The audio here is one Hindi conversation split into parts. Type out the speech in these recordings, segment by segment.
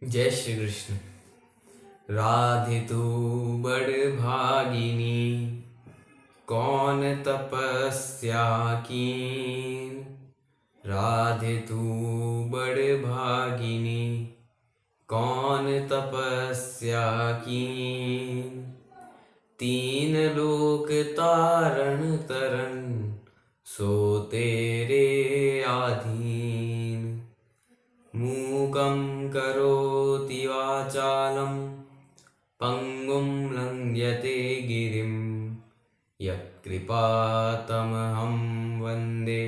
जय श्री कृष्ण। राधे तू बड़ भागिनी, कौन तपस्या कीन। राधे तू बड़ भागिनी, कौन तपस्या कीन। तीन लोक तारण तरन, सो तेरे आधीन। मूकं करोति वाचालं, पंगुं लंघयते गिरिं। यत्कृपातमहं वन्दे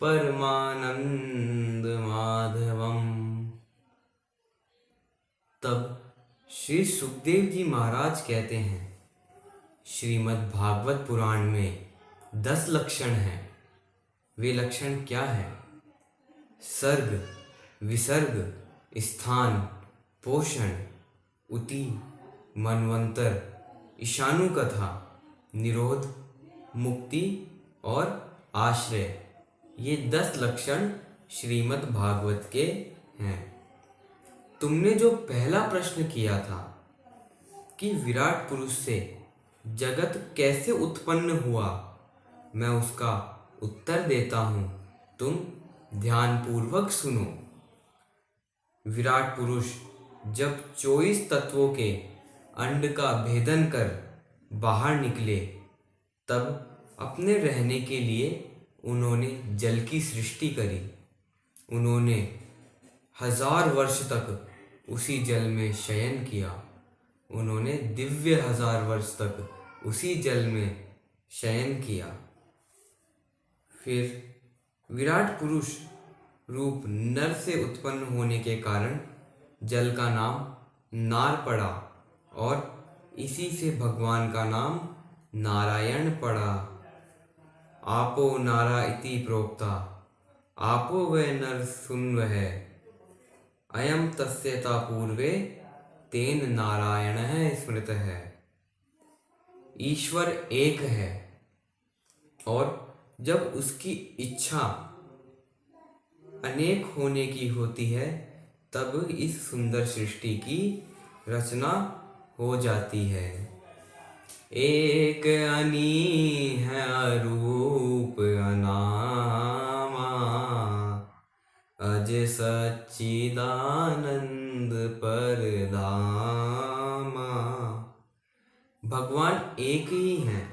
परमानंद माधवम। तब श्री सुखदेव जी महाराज कहते हैं, श्रीमद् भागवत पुराण में 10 लक्षण हैं। वे लक्षण क्या है? सर्ग, विसर्ग, स्थान, पोषण, उति, मनवंतर, ईशानु कथा, निरोध, मुक्ति और आश्रय। ये 10 लक्षण श्रीमद् भागवत के हैं। तुमने जो पहला प्रश्न किया था कि विराट पुरुष से जगत कैसे उत्पन्न हुआ, मैं उसका उत्तर देता हूं, तुम ध्यानपूर्वक सुनो। विराट पुरुष जब 24 तत्वों के अंड का भेदन कर बाहर निकले, तब अपने रहने के लिए उन्होंने जल की सृष्टि करी। उन्होंने 1000 वर्ष तक उसी जल में शयन किया। उन्होंने दिव्य 1000 वर्ष तक उसी जल में शयन किया। फिर विराट पुरुष रूप नर से उत्पन्न होने के कारण जल का नाम नार पड़ा और इसी से भगवान का नाम नारायण पड़ा। आपो नारा इति प्रोक्ता, आपो वे नर सुन्व है। अयम तस्यता पूर्वे तेन नारायण है स्मृत है। ईश्वर एक है और जब उसकी इच्छा अनेक होने की होती है, तब इस सुंदर सृष्टि की रचना हो जाती है। एक अनी है अरूप अनामा, अज सच्चिदानंद परधामा। भगवान एक ही हैं,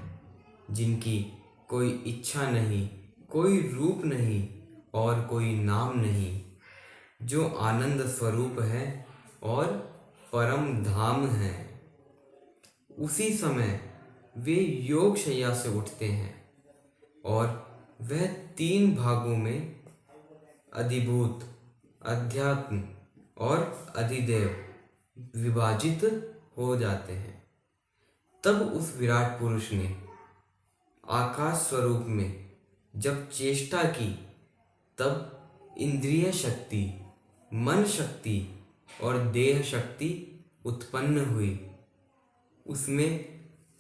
जिनकी कोई इच्छा नहीं, कोई रूप नहीं और कोई नाम नहीं, जो आनंद स्वरूप है और परम धाम है। उसी समय वे योग शैया से उठते हैं और वह 3 भागों में अधिभूत, अध्यात्म और अधिदेव विभाजित हो जाते हैं। तब उस विराट पुरुष ने आकाश स्वरूप में जब चेष्टा की, तब इंद्रिय शक्ति, मन शक्ति और देह शक्ति उत्पन्न हुई। उसमें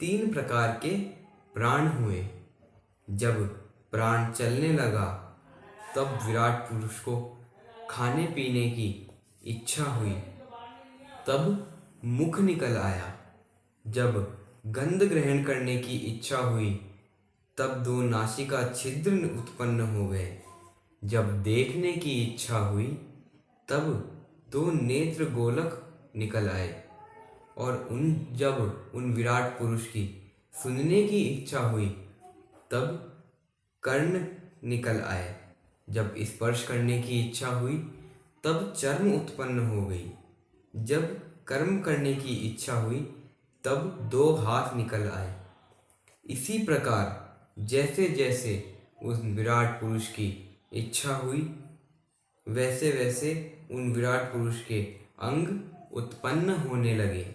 3 प्रकार के प्राण हुए। जब प्राण चलने लगा, तब विराट पुरुष को खाने पीने की इच्छा हुई। तब मुख निकल आया। जब गंध ग्रहण करने की इच्छा हुई, तब 2 नासिका छिद्र उत्पन्न हो गए। जब देखने की इच्छा हुई, तब 2 नेत्र गोलक निकल आए। और जब उन विराट पुरुष की सुनने की इच्छा हुई, तब कर्ण निकल आए। जब स्पर्श करने की इच्छा हुई, तब चर्म उत्पन्न हो गई। जब कर्म करने की इच्छा हुई, तब 2 हाथ निकल आए। इसी प्रकार जैसे जैसे उस विराट पुरुष की इच्छा हुई, वैसे वैसे उन विराट पुरुष के अंग उत्पन्न होने लगे।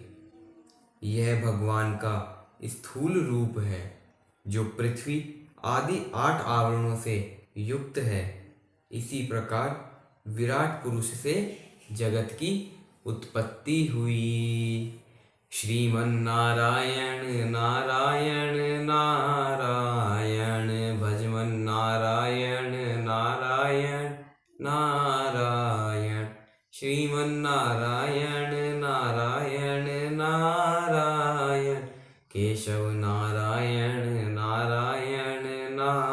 यह भगवान का स्थूल रूप है, जो पृथ्वी आदि 8 आवरणों से युक्त है। इसी प्रकार विराट पुरुष से जगत की उत्पत्ति हुई। श्रीमन्नारायण नारायण नारायण, भजमन नारायण नारायण नारायण। श्रीमन्नारायण नारायण नारायण नारायण, केशव नारायण नारायण नारायण।